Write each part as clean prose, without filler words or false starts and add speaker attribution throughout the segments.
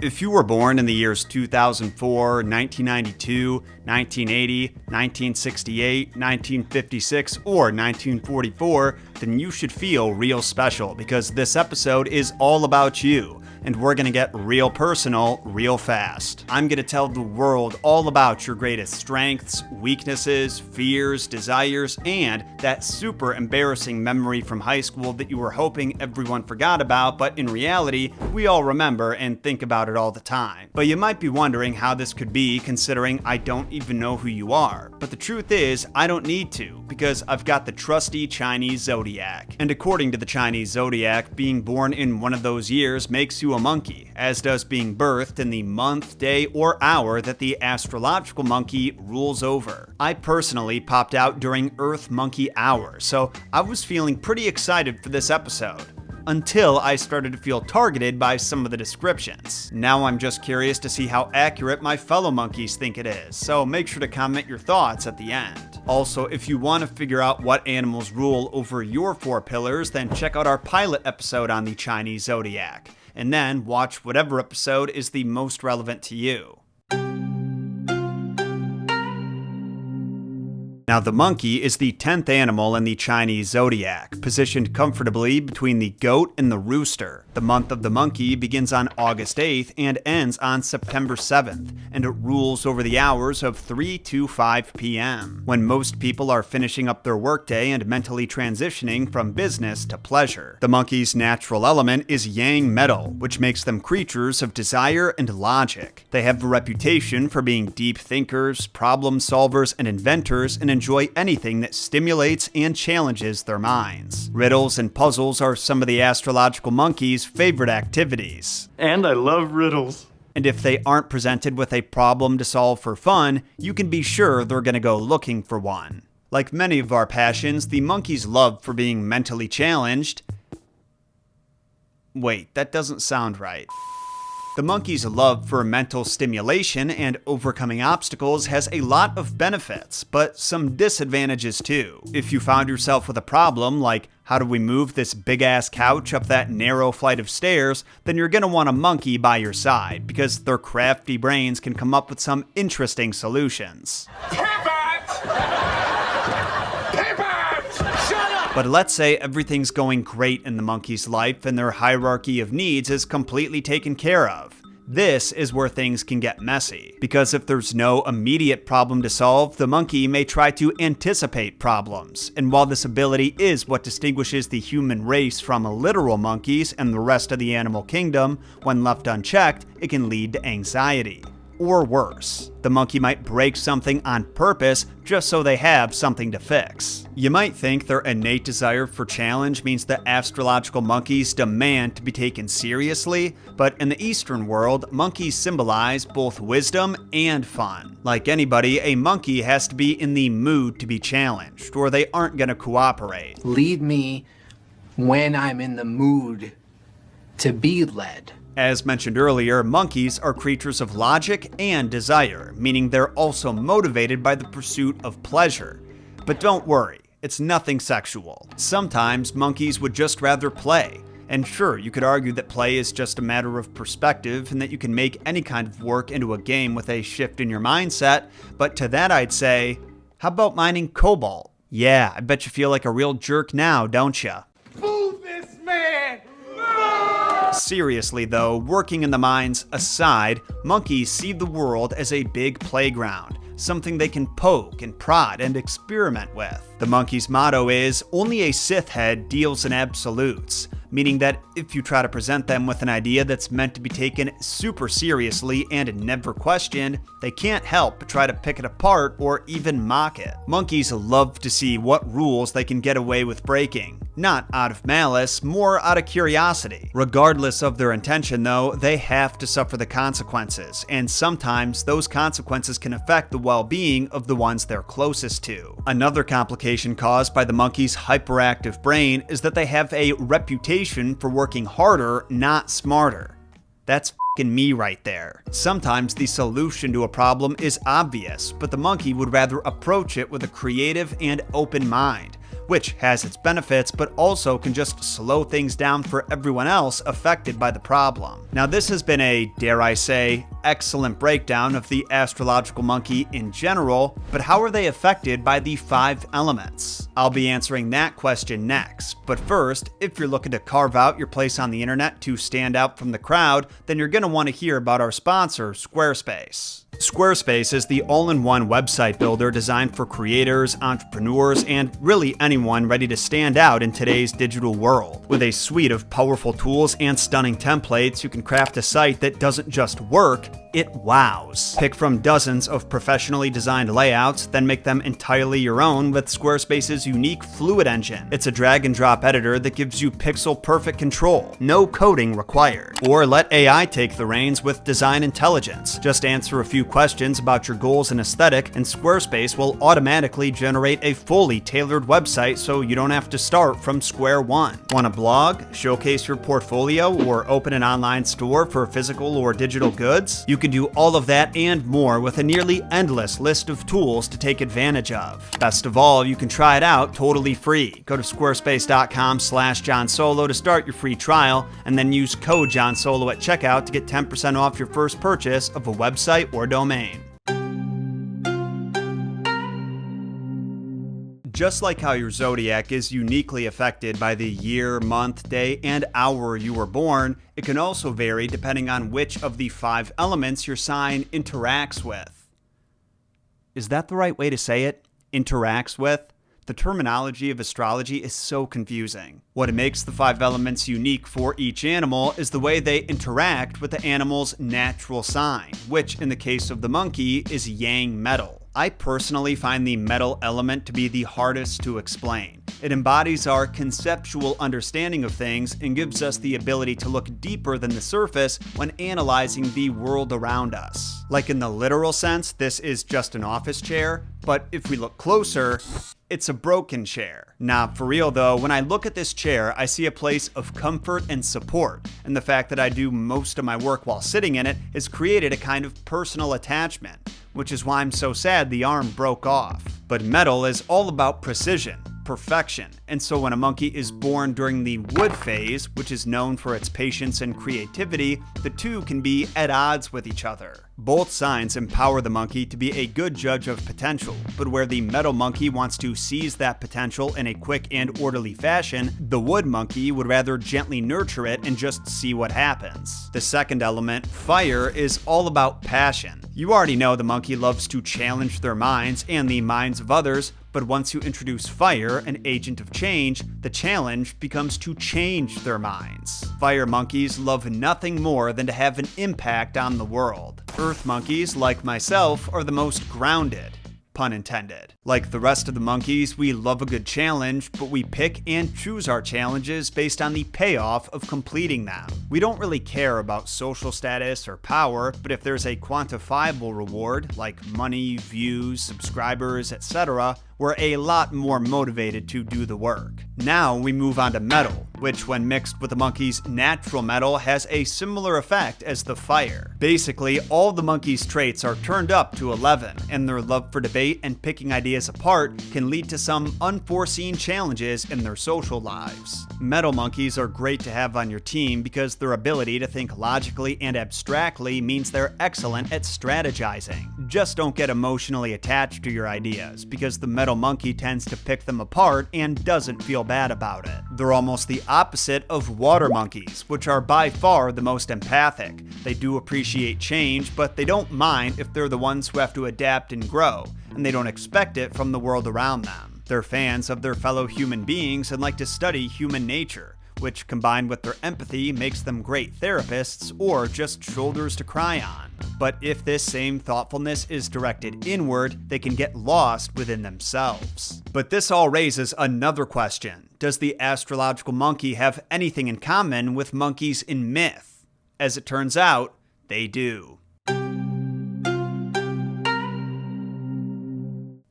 Speaker 1: If you were born in the years 2004, 1992, 1980, 1968, 1956, or 1944, then you should feel real special because this episode is all about you. And we're gonna get real personal, real fast. I'm gonna tell the world all about your greatest strengths, weaknesses, fears, desires, and that super embarrassing memory from high school that you were hoping everyone forgot about, but in reality, we all remember and think about it all the time. But you might be wondering how this could be considering I don't even know who you are. But the truth is, I don't need to, because I've got the trusty Chinese zodiac. And according to the Chinese zodiac, being born in one of those years makes you a monkey, as does being birthed in the month, day, or hour that the astrological monkey rules over. I personally popped out during Earth Monkey Hour, so I was feeling pretty excited for this episode. Until I started to feel targeted by some of the descriptions. Now I'm just curious to see how accurate my fellow monkeys think it is, so make sure to comment your thoughts at the end. Also, if you want to figure out what animals rule over your 4 pillars, then check out our pilot episode on the Chinese zodiac, and then watch whatever episode is the most relevant to you. Now, the monkey is the 10th animal in the Chinese zodiac, positioned comfortably between the goat and the rooster. The month of the monkey begins on August 8th and ends on September 7th, and it rules over the hours of 3 to 5 p.m., when most people are finishing up their workday and mentally transitioning from business to pleasure. The monkey's natural element is yang metal, which makes them creatures of desire and logic. They have a reputation for being deep thinkers, problem solvers, and inventors, and enjoy anything that stimulates and challenges their minds. Riddles and puzzles are some of the astrological monkey's favorite activities.
Speaker 2: And I love riddles.
Speaker 1: And if they aren't presented with a problem to solve for fun, you can be sure they're gonna go looking for one. Like many of our passions, the monkey's love for being mentally challenged... Wait, that doesn't sound right. The monkey's love for mental stimulation and overcoming obstacles has a lot of benefits, but some disadvantages too. If you found yourself with a problem like, how do we move this big-ass couch up that narrow flight of stairs, then you're gonna want a monkey by your side, because their crafty brains can come up with some interesting solutions. But let's say everything's going great in the monkey's life and their hierarchy of needs is completely taken care of. This is where things can get messy, because if there's no immediate problem to solve, the monkey may try to anticipate problems. And while this ability is what distinguishes the human race from literal monkeys and the rest of the animal kingdom, when left unchecked, it can lead to anxiety. Or worse, the monkey might break something on purpose just so they have something to fix. You might think their innate desire for challenge means that astrological monkeys demand to be taken seriously, but in the Eastern world, monkeys symbolize both wisdom and fun. Like anybody, a monkey has to be in the mood to be challenged, or they aren't gonna cooperate.
Speaker 3: Lead me when I'm in the mood to be led.
Speaker 1: As mentioned earlier, monkeys are creatures of logic and desire, meaning they're also motivated by the pursuit of pleasure. But don't worry, it's nothing sexual. Sometimes monkeys would just rather play. And sure, you could argue that play is just a matter of perspective and that you can make any kind of work into a game with a shift in your mindset, but to that I'd say, how about mining cobalt? Yeah, I bet you feel like a real jerk now, don't ya?
Speaker 4: Move this man!
Speaker 1: Seriously though, working in the mines aside, monkeys see the world as a big playground, something they can poke and prod and experiment with. The monkey's motto is, only a Sith head deals in absolutes, meaning that if you try to present them with an idea that's meant to be taken super seriously and never questioned, they can't help but try to pick it apart or even mock it. Monkeys love to see what rules they can get away with breaking. Not out of malice, more out of curiosity. Regardless of their intention though, they have to suffer the consequences, and sometimes those consequences can affect the well-being of the ones they're closest to. Another complication caused by the monkey's hyperactive brain is that they have a reputation for working harder, not smarter. That's f***ing me right there. Sometimes the solution to a problem is obvious, but the monkey would rather approach it with a creative and open mind, which has its benefits but also can just slow things down for everyone else affected by the problem. Now, this has been a, dare I say, excellent breakdown of the astrological monkey in general, but how are they affected by the 5 elements? I'll be answering that question next, but first, if you're looking to carve out your place on the internet to stand out from the crowd, then you're going to want to hear about our sponsor, Squarespace. Squarespace is the all-in-one website builder designed for creators, entrepreneurs, and really anyone ready to stand out in today's digital world. With a suite of powerful tools and stunning templates, you can craft a site that doesn't just work, it wows. Pick from dozens of professionally designed layouts, then make them entirely your own with Squarespace's unique Fluid engine. It's a drag-and-drop editor that gives you pixel-perfect control, no coding required. Or let AI take the reins with Design Intelligence. Just answer a few questions about your goals and aesthetic, and Squarespace will automatically generate a fully tailored website so you don't have to start from square one. Want to blog, showcase your portfolio, or open an online store for physical or digital goods? You can do all of that and more with a nearly endless list of tools to take advantage of. Best of all, you can try it out totally free. Go to squarespace.com/Jon Solo to start your free trial, and then use code Jon Solo at checkout to get 10% off your first purchase of a website or domain. Just like how your zodiac is uniquely affected by the year, month, day, and hour you were born, it can also vary depending on which of the 5 elements your sign interacts with. Is that the right way to say it? Interacts with? The terminology of astrology is so confusing. What makes the 5 elements unique for each animal is the way they interact with the animal's natural sign, which in the case of the monkey is yang metal. I personally find the metal element to be the hardest to explain. It embodies our conceptual understanding of things and gives us the ability to look deeper than the surface when analyzing the world around us. Like in the literal sense, this is just an office chair, but if we look closer, it's a broken chair. Nah, for real though, when I look at this chair, I see a place of comfort and support, and the fact that I do most of my work while sitting in it has created a kind of personal attachment, which is why I'm so sad the arm broke off. But metal is all about precision, perfection, and so when a monkey is born during the wood phase, which is known for its patience and creativity, the two can be at odds with each other. Both signs empower the monkey to be a good judge of potential, but where the metal monkey wants to seize that potential in a quick and orderly fashion, the wood monkey would rather gently nurture it and just see what happens. The second element, fire, is all about passion. You already know the monkey loves to challenge their minds and the minds of others, but once you introduce fire, an agent of change, the challenge becomes to change their minds. Fire monkeys love nothing more than to have an impact on the world. Earth monkeys, like myself, are the most grounded. Pun intended. Like the rest of the monkeys, we love a good challenge, but we pick and choose our challenges based on the payoff of completing them. We don't really care about social status or power, but if there's a quantifiable reward, like money, views, subscribers, etc., we're a lot more motivated to do the work. Now we move on to metal, which when mixed with the monkey's natural metal has a similar effect as the fire. Basically, all the monkey's traits are turned up to 11, and their love for debate and picking ideas apart can lead to some unforeseen challenges in their social lives. Metal monkeys are great to have on your team because their ability to think logically and abstractly means they're excellent at strategizing. Just don't get emotionally attached to your ideas, because the metal monkey tends to pick them apart and doesn't feel bad about it. They're almost the opposite of water monkeys, which are by far the most empathic. They do appreciate change, but they don't mind if they're the ones who have to adapt and grow, and they don't expect it from the world around them. They're fans of their fellow human beings and like to study human nature, which combined with their empathy makes them great therapists or just shoulders to cry on. But if this same thoughtfulness is directed inward, they can get lost within themselves. But this all raises another question. Does the astrological monkey have anything in common with monkeys in myth? As it turns out, they do.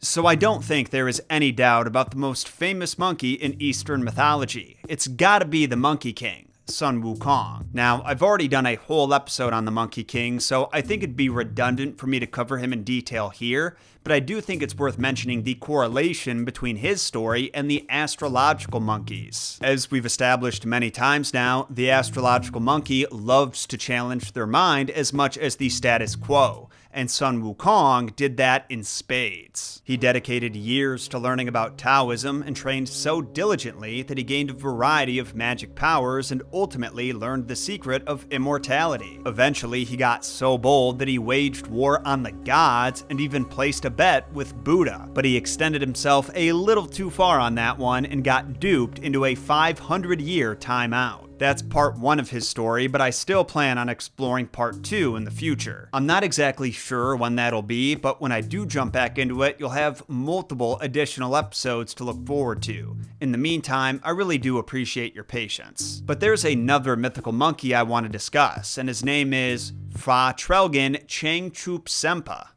Speaker 1: So I don't think there is any doubt about the most famous monkey in Eastern mythology. It's gotta be the Monkey King, Sun Wukong. Now, I've already done a whole episode on the Monkey King, so I think it'd be redundant for me to cover him in detail here, but I do think it's worth mentioning the correlation between his story and the astrological monkeys. As we've established many times now, the astrological monkey loves to challenge their mind as much as the status quo, and Sun Wukong did that in spades. He dedicated years to learning about Taoism and trained so diligently that he gained a variety of magic powers and ultimately learned the secret of immortality. Eventually, he got so bold that he waged war on the gods and even placed a bet with Buddha, but he extended himself a little too far on that one and got duped into a 500-year timeout. That's part 1 of his story, but I still plan on exploring part 2 in the future. I'm not exactly sure when that'll be, but when I do jump back into it, you'll have multiple additional episodes to look forward to. In the meantime, I really do appreciate your patience. But there's another mythical monkey I want to discuss, and his name is Fa Trelgin Changchup Sempa.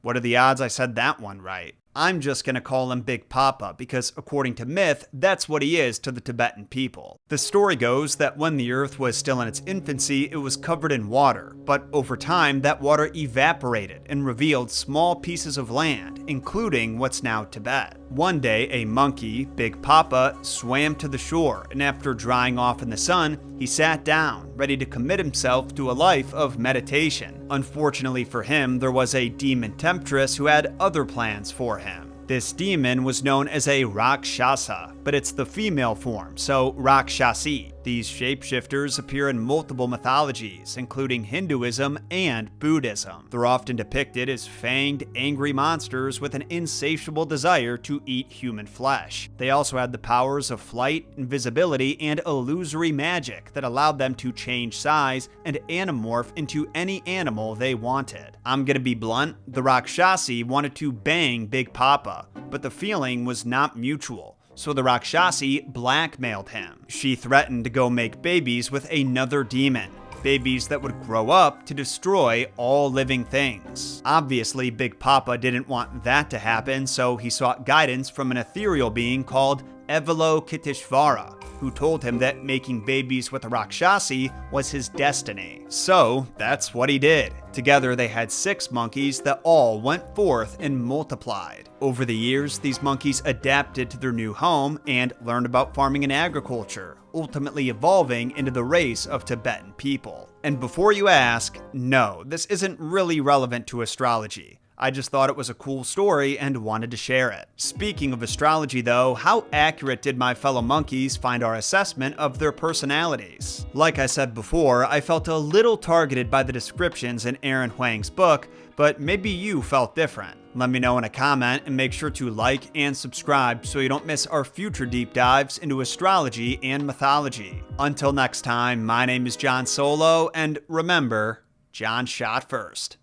Speaker 1: What are the odds I said that one right? I'm just going to call him Big Papa because, according to myth, that's what he is to the Tibetan people. The story goes that when the earth was still in its infancy, it was covered in water, but over time that water evaporated and revealed small pieces of land, including what's now Tibet. One day, a monkey, Big Papa, swam to the shore, and after drying off in the sun, he sat down, ready to commit himself to a life of meditation. Unfortunately for him, there was a demon temptress who had other plans for him. This demon was known as a Rakshasa, but it's the female form, so Rakshasi. These shapeshifters appear in multiple mythologies, including Hinduism and Buddhism. They're often depicted as fanged, angry monsters with an insatiable desire to eat human flesh. They also had the powers of flight, invisibility, and illusory magic that allowed them to change size and anamorph into any animal they wanted. I'm gonna be blunt, the Rakshasi wanted to bang Big Papa, but the feeling was not mutual. So the Rakshasi blackmailed him. She threatened to go make babies with another demon, babies that would grow up to destroy all living things. Obviously, Big Papa didn't want that to happen, so he sought guidance from an ethereal being called Avalokiteshvara, who told him that making babies with a Rakshasi was his destiny. So that's what he did. Together they had 6 monkeys that all went forth and multiplied. Over the years, these monkeys adapted to their new home and learned about farming and agriculture, ultimately evolving into the race of Tibetan people. And before you ask, no, this isn't really relevant to astrology. I just thought it was a cool story and wanted to share it. Speaking of astrology though, how accurate did my fellow monkeys find our assessment of their personalities? Like I said before, I felt a little targeted by the descriptions in Aaron Huang's book, but maybe you felt different. Let me know in a comment and make sure to like and subscribe so you don't miss our future deep dives into astrology and mythology. Until next time, my name is Jon Solo, and remember, Jon shot first.